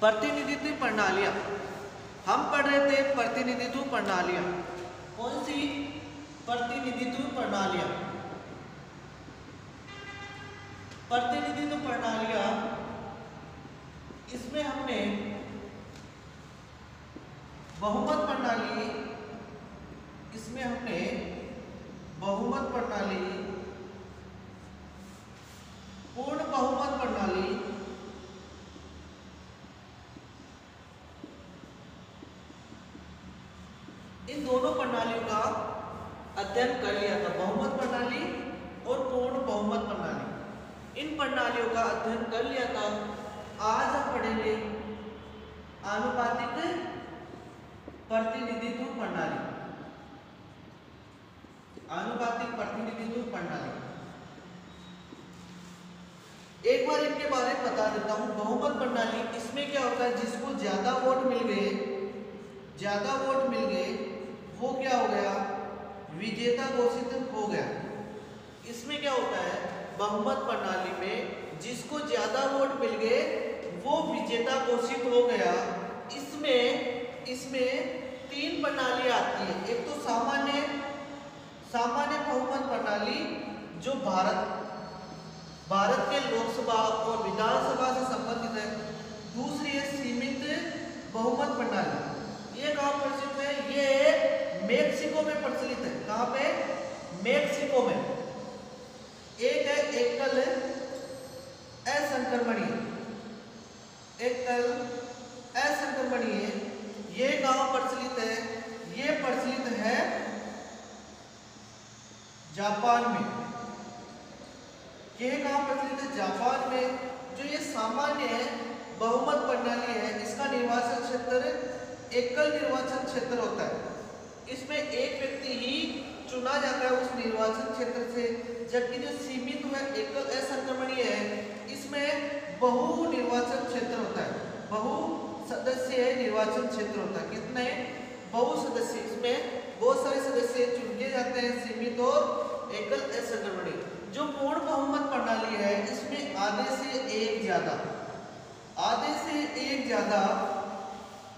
प्रतिनिधित्व प्रणालियां, हम पढ़ रहे थे प्रतिनिधित्व प्रणालियां। कौन सी प्रतिनिधित्व प्रणालियां? प्रतिनिधित्व प्रणालियां, इसमें हमने बहुमत प्रणाली, इसमें हमने बहुमत प्रणाली, पूर्ण बहुमत प्रणाली, इन दोनों प्रणालियों का अध्ययन कर लिया था, बहुमत प्रणाली और पूर्ण बहुमत प्रणाली। इन प्रणालियों का अध्ययन कर लिया था। आज हम पढ़ेंगे आनुपातिक प्रतिनिधित्व प्रणाली। आनुपातिक प्रतिनिधित्व प्रणाली, एक बार इनके बारे में बता देता हूं। बहुमत प्रणाली, इसमें क्या होता है, जिसको ज्यादा वोट मिल गए, ज्यादा वोट मिल गए, वो क्या हो गया, विजेता घोषित हो गया। इसमें क्या होता है, बहुमत प्रणाली में जिसको ज्यादा वोट मिल गए वो विजेता घोषित हो गया। इसमें तीन प्रणाली आती है। एक तो सामान्य बहुमत प्रणाली जो भारत के लोकसभा और विधानसभा से संबंधित है। दूसरी है सीमित बहुमत प्रणाली। ये कहाँ प्रचलित है, ये मेक्सिको में प्रचलित है। कहाँ पे, मेक्सिको में। एक है एकल असंक्रमणीय, एकल असंक्रमणीय, ये कहाँ प्रचलित है, ये प्रचलित है जापान में। यह कहाँ प्रचलित है, जापान में। जो ये सामान्य बहुमत प्रणाली है, इसका निर्वाचन क्षेत्र एकल निर्वाचन क्षेत्र होता है। इसमें एक व्यक्ति ही चुना जाता है उस निर्वाचन क्षेत्र से। जबकि जो सीमित व एकल असंक्रमणीय है, इसमें बहु निर्वाचन क्षेत्र होता है, बहु सदस्यीय निर्वाचन क्षेत्र होता है। कितने, बहु सदस्य, इसमें बहुत सारे सदस्य चुन के जाते हैं, सीमित और एकल असंक्रमणीय। जो पूर्ण बहुमत प्रणाली है, इसमें आधे से एक ज्यादा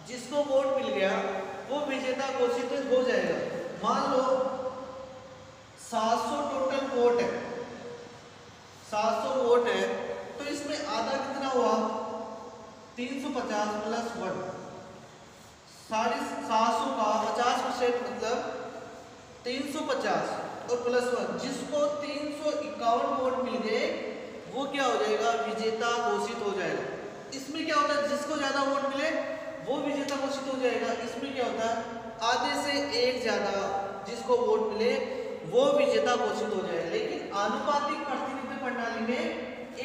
जिसको वोट मिल गया वो विजेता घोषित हो जाएगा। मान लो 700 टोटल वोट है, 700 वोट है, तो इसमें आधा कितना हुआ, 350 प्लस 1, 750 का 50% मतलब 350 और प्लस 1, जिसको 351 वोट मिल गए वो क्या हो जाएगा, विजेता घोषित हो जाएगा। इसमें क्या होता है, जिसको ज्यादा वोट मिले वो विजेता घोषित हो जाएगा। इसमें क्या होता है, आधे से एक ज्यादा जिसको वोट मिले वो विजेता घोषित हो जाएगा। लेकिन आनुपातिक प्रतिनिधित्व प्रणाली में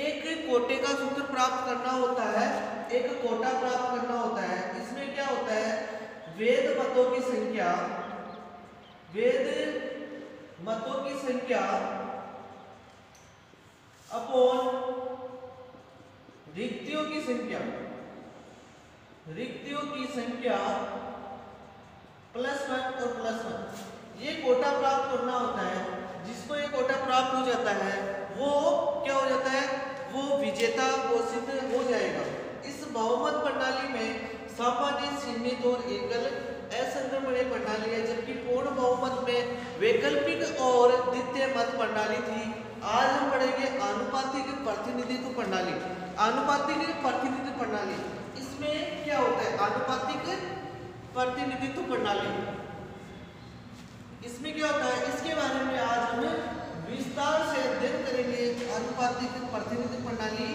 एक कोटे का सूत्र प्राप्त करना होता है, एक कोटा प्राप्त करना होता है। इसमें क्या होता है, वैध मतों की संख्या अपॉन रिक्तियों की संख्या प्लस 1 और प्लस 1, ये कोटा प्राप्त करना होता है। जिसको ये कोटा प्राप्त हो जाता है वो क्या हो जाता है, वो विजेता घोषित हो जाएगा। इस बहुमत प्रणाली में सामान्य, सीमित और एकल असंक्रमणीय प्रणाली है, जबकि पूर्ण बहुमत में वैकल्पिक और द्वितीय मत प्रणाली थी। आज हम पढ़ेंगे आनुपातिक प्रतिनिधित्व प्रणाली। आनुपातिक प्रतिनिधित्व प्रणाली, इसमें क्या होता है, आनुपातिक प्रतिनिधित्व प्रणाली, इसमें क्या होता है, इसके बारे में आज हम विस्तार से अध्ययन करेंगे। आनुपातिक प्रतिनिधित्व प्रणाली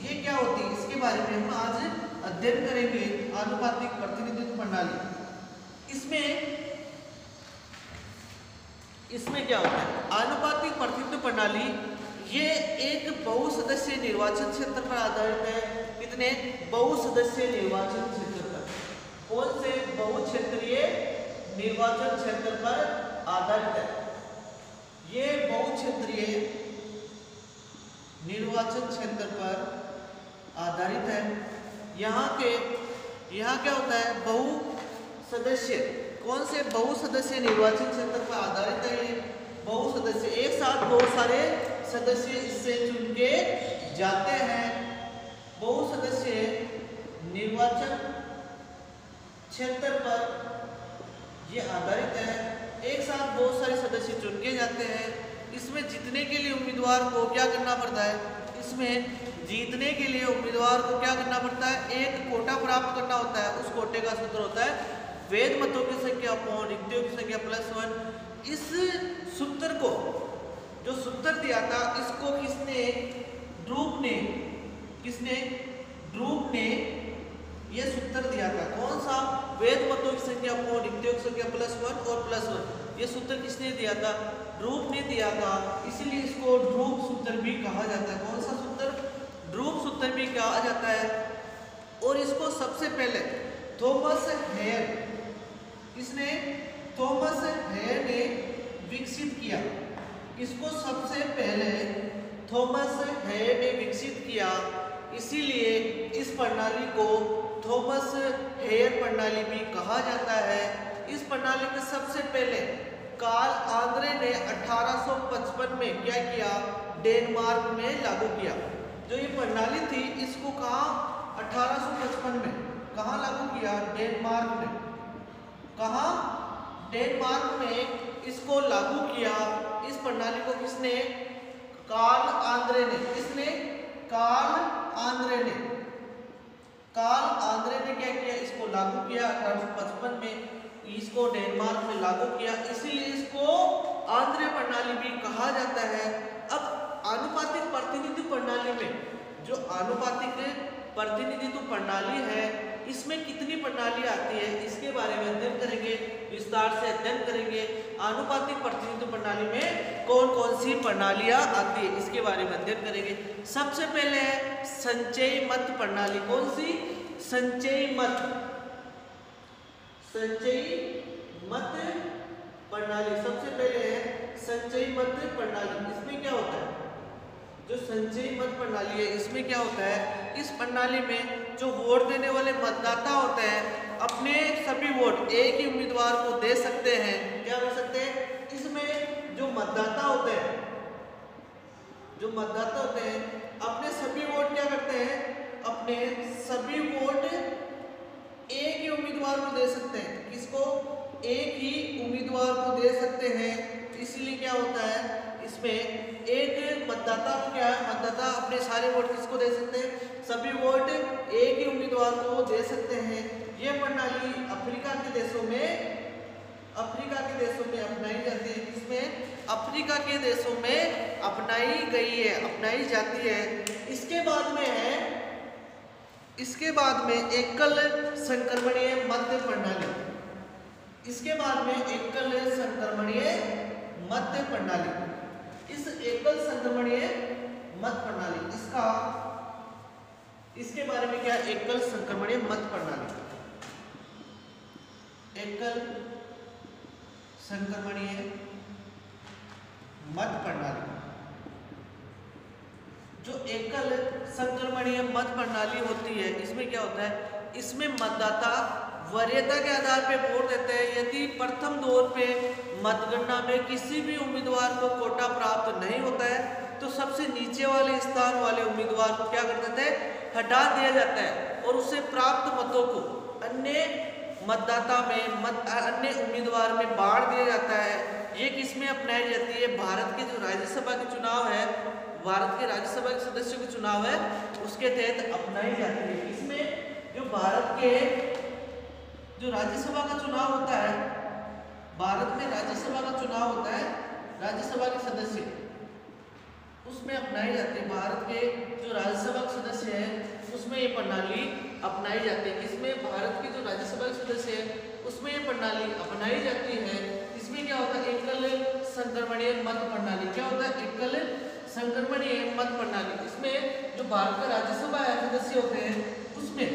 ये क्या होती है, इसके बारे में हम आज अध्ययन करेंगे। आनुपातिक प्रतिनिधित्व प्रणाली, इसमें क्या होता है, आनुपातिक प्रतिनिधित्व प्रणाली ये एक बहुसदस्यीय निर्वाचन क्षेत्र पर आधारित है। कितने, बहुसदस्यीय निर्वाचन क्षेत्र पर। कौन से, बहुक्षेत्रीय निर्वाचन क्षेत्र पर आधारित है। ये बहुक्षेत्रीय निर्वाचन क्षेत्र पर आधारित है। यहाँ क्या होता है, बहुसदस्य, कौन से, बहुसदस्यीय निर्वाचन क्षेत्र पर आधारित है। ये बहुसदस्य, एक साथ बहुत सारे सदस्य इससे चुन के जाते हैं। बहुसदस्यीय निर्वाचन निर्वाचन क्षेत्र पर ये आधारित है। एक साथ बहुत सारे सदस्य चुन के जाते हैं। इसमें जीतने के लिए उम्मीदवार को क्या करना पड़ता है, इसमें जीतने के लिए उम्मीदवार को क्या करना पड़ता है, एक कोटा प्राप्त करना होता है। उस कोटे का सूत्र होता है वैध मतों की संख्या अपॉन रिक्तियों की संख्या +1। इस सूत्र को, जो सूत्र दिया था, इसको ड्रूप ने ये सूत्र दिया था। कौन सा? वैध मतों की संख्या अपॉन रिक्तियों की संख्या +1 और +1। ये सूत्र किसने दिया था? ड्रूप ने दिया था। इसीलिए इसको ड्रूप सूत्र भी कहा जाता है। कौन सा सूत्र? ड्रूप सूत्र भी कहा जाता है। और इसको सबसे पहले थॉमस हेयर ने विकसित किया। इसको सबसे पहले थॉमस हेयर ने विकसित किया। इसीलिए इस प्रणाली को थॉमस हेयर प्रणाली भी कहा जाता है। इस प्रणाली में सबसे पहले कार्ल आंद्रे ने 1855 में क्या किया? डेनमार्क में लागू किया। जो ये प्रणाली थी, इसको कहाँ? 1855 में कहाँ लागू किया? डेनमार्क में। कहाँ? डेनमार्क में इसको लागू किया। इस प्रणाली को किसने? कार्ल आंद्रे ने। किसने? कार्ल आंद्रे ने क्या किया? इसको लागू किया 1855 में। इसको डेनमार्क में लागू किया। इसीलिए इसको आंद्रे प्रणाली भी कहा जाता है। अब आनुपातिक प्रतिनिधित्व प्रणाली में, जो आनुपातिक प्रतिनिधित्व प्रणाली है, इसमें कितनी प्रणाली आती है, इसके बारे में अध्ययन करेंगे, विस्तार से अध्ययन करेंगे। आनुपातिक प्रतिनिधित्व प्रणाली में कौन कौन सी प्रणालियां आती है, इसके बारे में अध्ययन करेंगे। सबसे पहले है संचयी मत प्रणाली। कौन सी? संचयी मत प्रणाली। सबसे पहले है संचयी मत प्रणाली। इसमें क्या होता है? जो संचयी मत प्रणाली है, इसमें क्या होता है? इस प्रणाली में जो वोट देने वाले मतदाता होते हैं, अपने सभी वोट एक ही उम्मीदवार को दे सकते हैं। क्या कर सकते हैं? इसमें जो मतदाता होते हैं, अपने सभी वोट क्या करते हैं? अपने सभी वोट एक ही उम्मीदवार को दे सकते हैं। किसको? एक ही उम्मीदवार को दे सकते हैं। इसलिए क्या होता है, इसमें एक मतदाता अपने सारे वोट किसको दे सकते हैं? सभी वोट एक ही उम्मीदवार को दे सकते हैं। ये प्रणाली अफ्रीका के देशों में अपनाई जाती है। इसमें अफ्रीका के देशों में अपनाई जाती है। इसके बाद में एकल संक्रमणीय मत प्रणाली। इस एकल संक्रमणीय मत प्रणाली, इसके बारे में क्या? एकल संक्रमणीय मत प्रणाली। एकल संक्रमणीय मत प्रणाली। जो एकल संक्रमणीय मत प्रणाली होती है, इसमें क्या होता है? इसमें मतदाता वरीयता के आधार पर वोट देते हैं। यदि प्रथम दौर पे मतगणना में किसी भी उम्मीदवार को कोटा प्राप्त नहीं होता है, तो सबसे नीचे वाले स्थान वाले उम्मीदवार को क्या कर देते हैं? हटा दिया जाता है और उससे प्राप्त मतों को अन्य उम्मीदवार में बांट दिया जाता है। ये किसमें अपनाई जाती है? भारत के जो राज्यसभा के चुनाव है, भारत के राज्यसभा के सदस्यों के चुनाव है, उसके तहत अपनाई जाती है। इसमें जो भारत के जो राज्यसभा का चुनाव होता है, भारत में राज्यसभा का चुनाव होता है, राज्यसभा के सदस्य उसमें अपनाई जाती है। भारत के जो राज्यसभा के सदस्य हैं, उसमें ये प्रणाली अपनाई जाती है। इसमें भारत के जो राज्यसभा के सदस्य हैं, उसमें ये प्रणाली अपनाई जाती है। इसमें क्या होता है? एकल संक्रमणीय मत प्रणाली। क्या होता है? एकल संक्रमणीय मत प्रणाली। इसमें जो भारत का राज्यसभा है सदस्य होते हैं, उसमें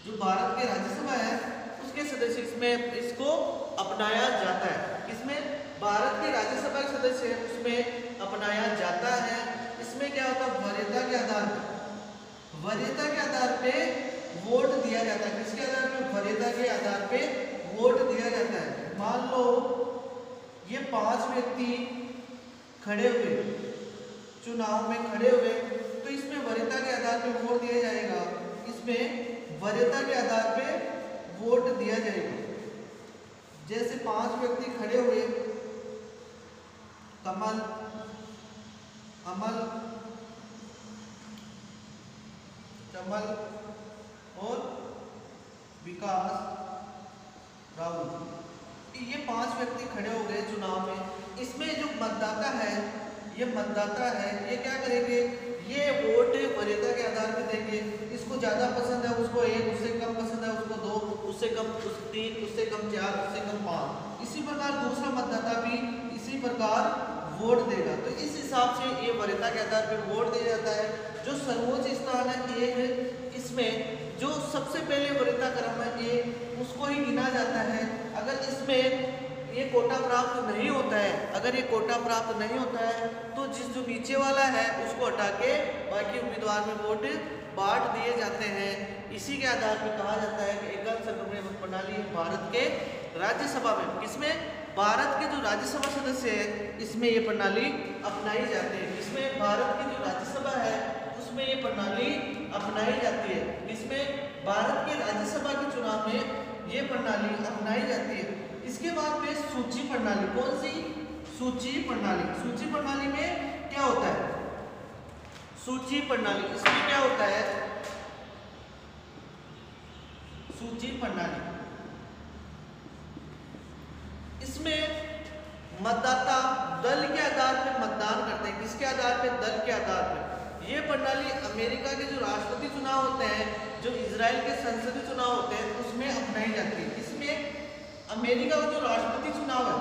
जो भारत के राज्यसभा है उसके सदस्य इसको अपनाया जाता है। इसमें भारत के राज्यसभा के सदस्य है, उसमें अपनाया जाता है। इसमें क्या होता है? वरीयता के आधार पे वोट दिया जाता है। किसके आधार पे? वरीयता के आधार पे वोट दिया जाता है। मान लो ये 5 व्यक्ति चुनाव में खड़े हुए, तो इसमें वरीयता के आधार पे वोट दिया जाएगा। इसमें वरीयता के आधार पे वोट दिया जाएगा। जैसे 5 व्यक्ति खड़े हुए, कमल, अमल, कमल और विकास, राहुल, ये 5 व्यक्ति खड़े हो गए चुनाव में। इसमें जो मतदाता है, ये मतदाता है, ये क्या करेंगे, ये वोट वरीयता के आधार पर देंगे। इसको ज़्यादा पसंद है उसको 1, उससे कम पसंद है उसको 2, उससे कम 3, उससे कम 4, उससे कम 5। इसी प्रकार दूसरा मतदाता भी इसी प्रकार वोट देगा। तो इस हिसाब से ये वरीयता के आधार पर वोट दिया जाता है। जो सर्वोच्च स्थान है एक, इसमें जो सबसे पहले वरीयता क्रम है एक, उसको ही गिना जाता है। अगर इसमें ये कोटा प्राप्त नहीं होता है, अगर ये कोटा प्राप्त नहीं होता है तो जो नीचे वाला है उसको हटा के बाकी उम्मीदवार में वोट बांट दिए जाते हैं। इसी के आधार पर कहा जाता है कि एकल संक्रमण मत प्रणाली है भारत के राज्यसभा में, किसमें, भारत के जो राज्यसभा सदस्य है इसमें ये प्रणाली अपनाई जाती है। इसमें भारत की जो राज्यसभा है उसमें ये प्रणाली अपनाई जाती है। इसमें भारत के राज्यसभा के चुनाव में ये प्रणाली अपनाई जाती है। इसके बाद में सूची प्रणाली, कौन सी, सूची प्रणाली। सूची प्रणाली में क्या होता है, सूची प्रणाली, इसमें क्या होता है, सूची प्रणाली, इसमें मतदाता दल के आधार पर मतदान करते हैं। किसके आधार पर, दल के आधार पर। ये प्रणाली अमेरिका के जो राष्ट्रपति चुनाव होते हैं, जो इजराइल के संसदीय चुनाव होते हैं, उसमें अपनाई जाती है। इसमें अमेरिका का जो राष्ट्रपति चुनाव है,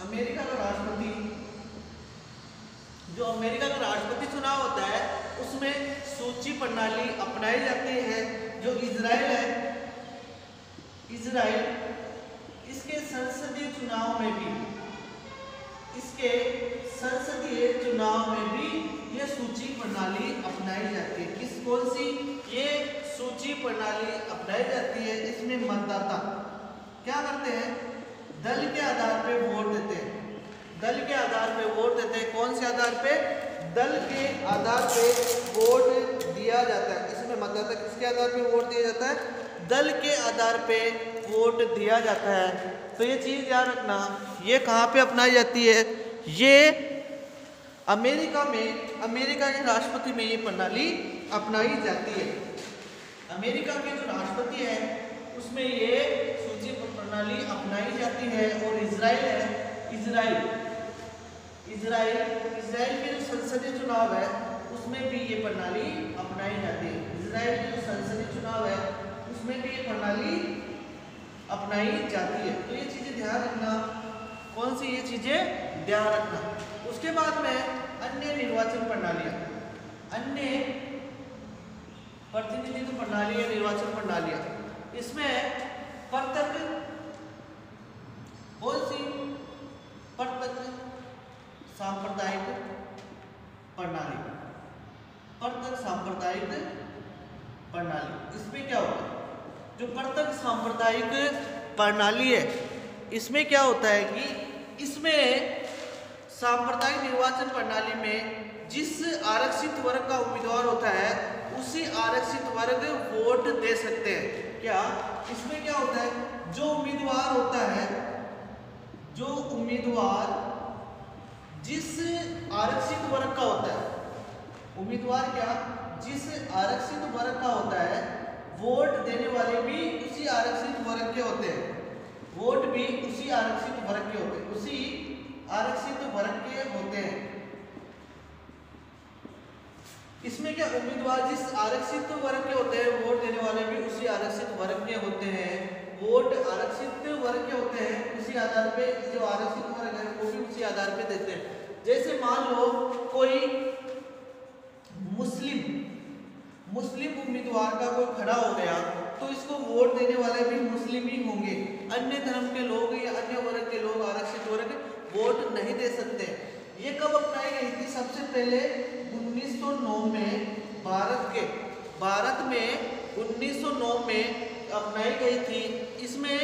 अमेरिका का राष्ट्रपति, जो अमेरिका का राष्ट्रपति चुनाव होता है उसमें सूची प्रणाली अपनाई जाती है। जो इजराइल है, इजराइल, इसके संसदीय चुनाव में भी, इसके संसदीय चुनाव में भी ये सूची प्रणाली अपनाई जाती है। किस, कौन सी, ये सूची प्रणाली अपनाई जाती है। इसमें मतदाता क्या करते हैं, दल के आधार पे वोट देते हैं, दल के आधार पे वोट देते हैं। कौन से आधार पे, दल के आधार पे वोट दिया जाता है। इसमें मतदाता किसके आधार पे वोट दिया जाता है, दल के आधार पे वोट दिया जाता है। तो ये चीज़ याद रखना, ये कहाँ पे अपनाई जाती है, ये अमेरिका में, अमेरिका के राष्ट्रपति में ये प्रणाली अपनाई जाती है। अमेरिका के जो राष्ट्रपति है उसमें ये सूची प्रणाली अपनाई जाती है। और इजराइल है, इजराइल, इजराइल, इजराइल के जो संसदीय चुनाव है उसमें भी ये प्रणाली अपनाई जाती है। इजराइल के जो संसदीय चुनाव है उसमें भी ये प्रणाली अपनाई जाती है। तो ये चीज़ें ध्यान रखना, कौन सी ये चीज़ें ध्यान रखना। उसके बाद में अन्य निर्वाचन प्रणालियाँ, अन्य प्रतिनिधित्व प्रणाली है, निर्वाचन प्रणालियाँ। इसमें प्रत्यक्ष, कौन सी, प्रत्यक्ष सांप्रदायिक प्रणाली, प्रत्यक्ष सांप्रदायिक प्रणाली। इसमें क्या होता है, जो प्रत्यक्ष सांप्रदायिक प्रणाली है इसमें क्या होता है कि इसमें सांप्रदायिक निर्वाचन प्रणाली में जिस आरक्षित वर्ग का उम्मीदवार होता है उसी आरक्षित वर्ग वोट दे सकते हैं। क्या, इसमें क्या होता है, जो उम्मीदवार होता है, जो उम्मीदवार जिस आरक्षित वर्ग का होता है, उम्मीदवार क्या, जिस आरक्षित वर्ग का होता है, वोट देने वाले भी उसी आरक्षित वर्ग के होते हैं, वोट भी उसी आरक्षित वर्ग के होते हैं, उसी आरक्षित वर्ग के होते हैं। इसमें क्या, उम्मीदवार जिस आरक्षित वर्ग के होते हैं, वोट देने वाले भी उसी आरक्षित वर्ग के होते हैं, वोट आरक्षित वर्ग के होते हैं, उसी आधार पे जो आरक्षित वर्ग है वो भी उसी आधार पे देते हैं। जैसे मान लो कोई मुस्लिम उम्मीदवार का कोई खड़ा हो गया तो इसको वोट देने वाले भी मुस्लिम ही होंगे, अन्य धर्म के लोग या अन्य वर्ग के लोग, आरक्षित वर्ग वोट नहीं दे सकते। ये कब अपनाई गई थी, सबसे पहले 1909 में, भारत में 1909 में अपनाई गई थी। इसमें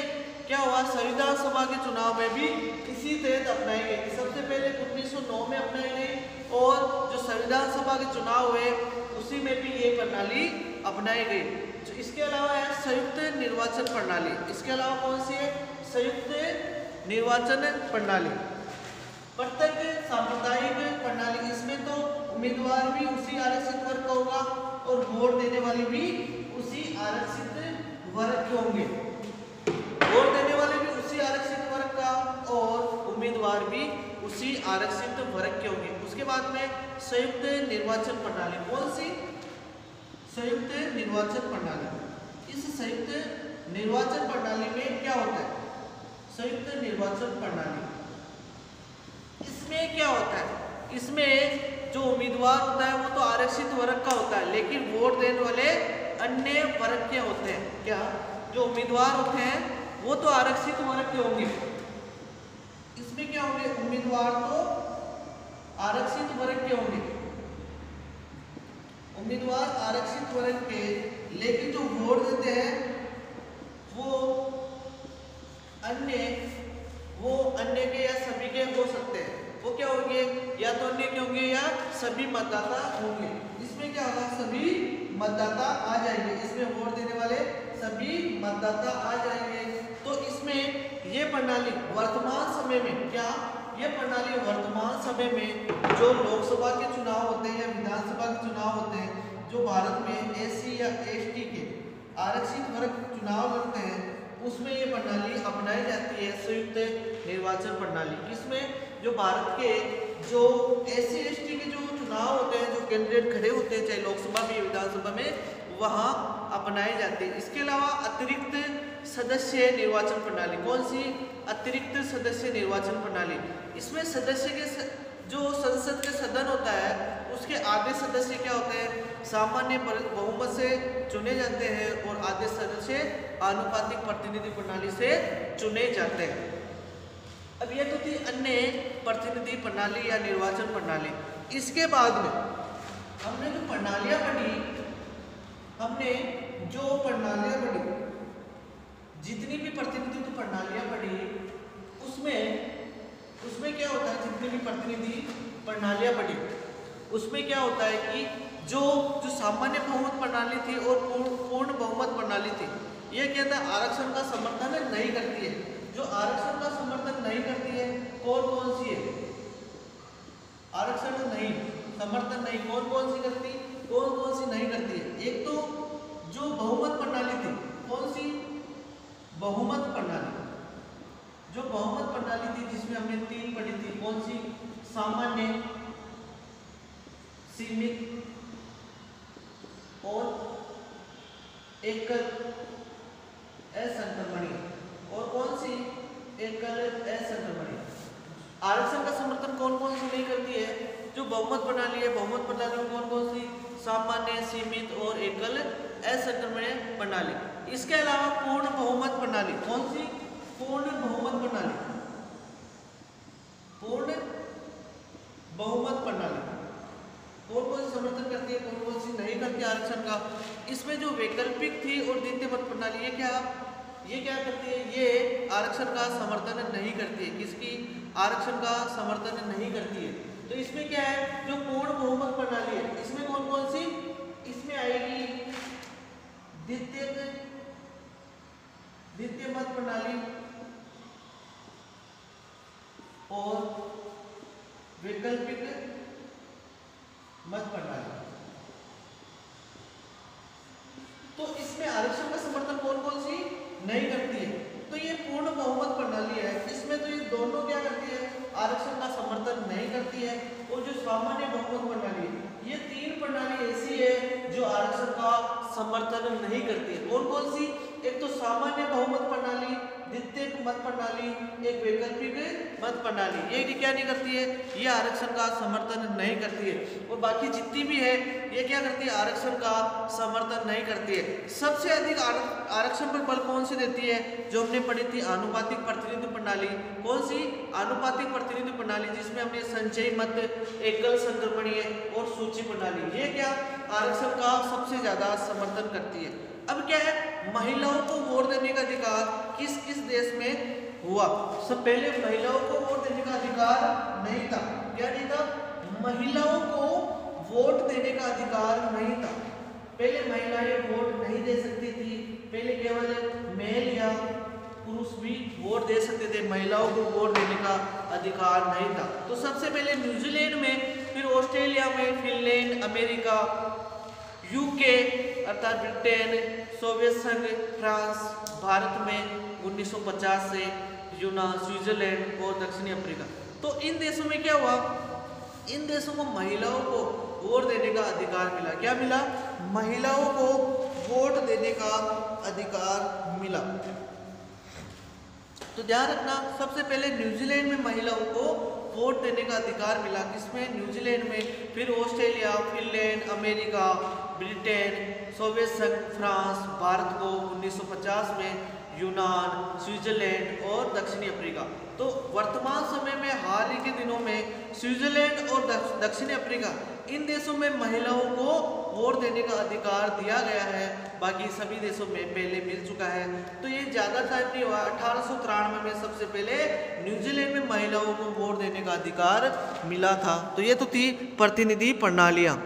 क्या हुआ, संविधान सभा के चुनाव में भी इसी तहत अपनाई गई थी। सबसे पहले 1909 में अपनाई गई और जो संविधान सभा के चुनाव हुए उसी में भी ये प्रणाली अपनाई गई। तो इसके अलावा है संयुक्त निर्वाचन प्रणाली। इसके अलावा कौन सी है? संयुक्त निर्वाचन प्रणाली। प्रत्येक सामुदायिक प्रणाली, इसमें तो उम्मीदवार भी उसी आरक्षित वर्ग का होगा और वोट देने वाले भी उसी आरक्षित वर्ग के होंगे। वोट देने वाले भी उसी आरक्षित वर्ग का और उम्मीदवार भी उसी आरक्षित वर्ग के होंगे। उसके बाद में संयुक्त निर्वाचन प्रणाली। कौन सी? संयुक्त निर्वाचन प्रणाली। इस संयुक्त निर्वाचन प्रणाली में क्या होता है? संयुक्त निर्वाचन प्रणाली, इसमें क्या होता है? इसमें जो उम्मीदवार होता है वो तो आरक्षित वर्ग का होता है, लेकिन वोट देने वाले अन्य वर्ग के होते हैं। क्या? जो उम्मीदवार होते हैं वो तो आरक्षित वर्ग के होंगे। इसमें क्या होंगे? उम्मीदवार तो आरक्षित वर्ग के होंगे, उम्मीदवार आरक्षित वर्ग के, लेकिन जो वोट देते हैं वो अन्य के या सभी के हो सकते हैं। वो क्या होंगे? या तो अन्य के होंगे या सभी मतदाता होंगे। इसमें क्या होगा? सभी मतदाता आ जाएंगे। इसमें वोट देने वाले सभी मतदाता आ जाएंगे। तो इसमें ये प्रणाली वर्तमान समय में, क्या ये प्रणाली वर्तमान समय में जो लोकसभा के चुनाव होते हैं या विधानसभा के चुनाव होते हैं, जो भारत में एससी या एसटी के आरक्षित वर्ग चुनाव लड़ते हैं, उसमें ये प्रणाली अपनाई जाती है, संयुक्त निर्वाचन प्रणाली। इसमें जो भारत के जो एससी एसटी के जो चुनाव होते हैं, जो कैंडिडेट खड़े होते हैं चाहे लोकसभा में या विधानसभा में, वहाँ अपनाई जाती है। इसके अलावा अतिरिक्त सदस्य निर्वाचन प्रणाली। कौन सी? अतिरिक्त सदस्य निर्वाचन प्रणाली। इसमें सदस्य के जो संसद के सदन होता है उसके आधे सदस्य क्या होते हैं? सामान्य बहुमत से चुने जाते हैं और आधे सदस्य आनुपातिक प्रतिनिधि प्रणाली से चुने जाते हैं। अब ये तो थी अन्य प्रतिनिधि प्रणाली या निर्वाचन प्रणाली। इसके बाद में हमने जो प्रणालियां पढ़ी, जितनी भी प्रतिनिधित्व प्रणालियां पढ़ी, उसमें क्या होता है? जितनी भी प्रतिनिधि प्रणालियां पढ़ी उसमें क्या होता है कि जो सामान्य बहुमत प्रणाली थी और पूर्ण बहुमत प्रणाली थी, ये क्या था? आरक्षण का समर्थन नहीं करती है। जो आरक्षण का समर्थन नहीं करती है कौन सी है? आरक्षण नहीं, समर्थन नहीं, कौन सी करती? कौन सी नहीं करती है? एक तो जो बहुमत प्रणाली थी, कौन सी? बहुमत प्रणाली। जो बहुमत प्रणाली थी जिसमें हमने 3 पढ़ी थी, कौन सी? सामान्य, सीमित और एकल असंक्रमणीय। और कौन सी? एकल असंक्रमणीय। आरक्षण का समर्थन कौन सी नहीं करती है? जो बहुमत प्रणाली है, बहुमत प्रणाली में कौन सी? सामान्य, सीमित और एकल असंक्रमणीय प्रणाली। इसके अलावा पूर्ण बहुमत प्रणाली। कौन सी? पूर्ण बहुमत प्रणाली। पूर्ण बहुमत प्रणाली कौन सी समर्थन करती है, कौन सी नहीं करती आरक्षण का? इसमें जो वैकल्पिक थी और द्वितीय मत प्रणाली, ये क्या करती है? ये आरक्षण का समर्थन नहीं करती है। किसकी? आरक्षण का समर्थन नहीं करती है। तो इसमें क्या है? जो पूर्ण बहुमत प्रणाली है, इसमें कौन सी? इसमें आएगी द्वितीय मत प्रणाली और वैकल्पिक मत प्रणाली। तो इसमें आरक्षण का समर्थन कौन सी नहीं करती है? तो ये पूर्ण बहुमत प्रणाली है। इसमें तो ये दोनों क्या करती है? आरक्षण का समर्थन नहीं करती है। और जो सामान्य बहुमत प्रणाली है, ये 3 प्रणाली ऐसी है जो आरक्षण का समर्थन नहीं करती है। कौन सी? एक तो सामान्य बहुमत प्रणाली, द्वितीय मत प्रणाली, एक वैकल्पिक मत प्रणाली। ये क्या नहीं करती है? ये आरक्षण का समर्थन नहीं करती है। और बाकी जितनी भी है ये क्या करती है? आरक्षण का समर्थन नहीं करती है। सबसे अधिक आरक्षण पर बल कौन सी देती है? जो हमने पढ़ी थी आनुपातिक प्रतिनिधि प्रणाली। कौन सी? आनुपातिक प्रतिनिधि प्रणाली, जिसमें हमने संचयी मत, एकल संक्रमणीय और सूची प्रणाली, ये क्या आरक्षण का सबसे ज्यादा समर्थन करती है। अब क्या है? महिलाओं को वोट देने का अधिकार किस किस देश में हुआ? सब पहले महिलाओं को वोट देने का अधिकार नहीं था। क्या नहीं था? महिलाओं को वोट देने का अधिकार नहीं था। पहले महिलाएं वोट नहीं दे सकती थी, पहले केवल मेल या पुरुष भी वोट दे सकते थे, महिलाओं को वोट देने का अधिकार नहीं था। तो सबसे पहले न्यूजीलैंड में, फिर ऑस्ट्रेलिया में, फिनलैंड, अमेरिका, यूके अर्थात ब्रिटेन, सोवियत संघ, फ्रांस, भारत में 1950 से यूनान, स्विट्जरलैंड और दक्षिणी अफ्रीका। तो इन देशों में क्या हुआ, इन देशों को महिलाओं को वोट देने का अधिकार मिला। क्या मिला? महिलाओं को वोट देने का अधिकार मिला। तो ध्यान रखना, सबसे पहले न्यूजीलैंड में महिलाओं को वोट देने का अधिकार मिला। किसमें? न्यूजीलैंड में। फिर Australia, Finland, America, Britain, Soviet संघ, फ्रांस, भारत को 1950 में, यूनान, स्विट्जरलैंड और दक्षिणी अफ्रीका। तो वर्तमान समय में हाल ही के दिनों में स्विट्जरलैंड और दक्षिणी अफ्रीका, इन देशों में महिलाओं को वोट देने का अधिकार दिया गया है। बाकी सभी देशों में पहले मिल चुका है। तो ये ज़्यादा टाइम नहीं हुआ, 1893 में सबसे पहले न्यूजीलैंड में महिलाओं को वोट देने का अधिकार मिला था। तो ये तो थी प्रतिनिधि प्रणालियाँ।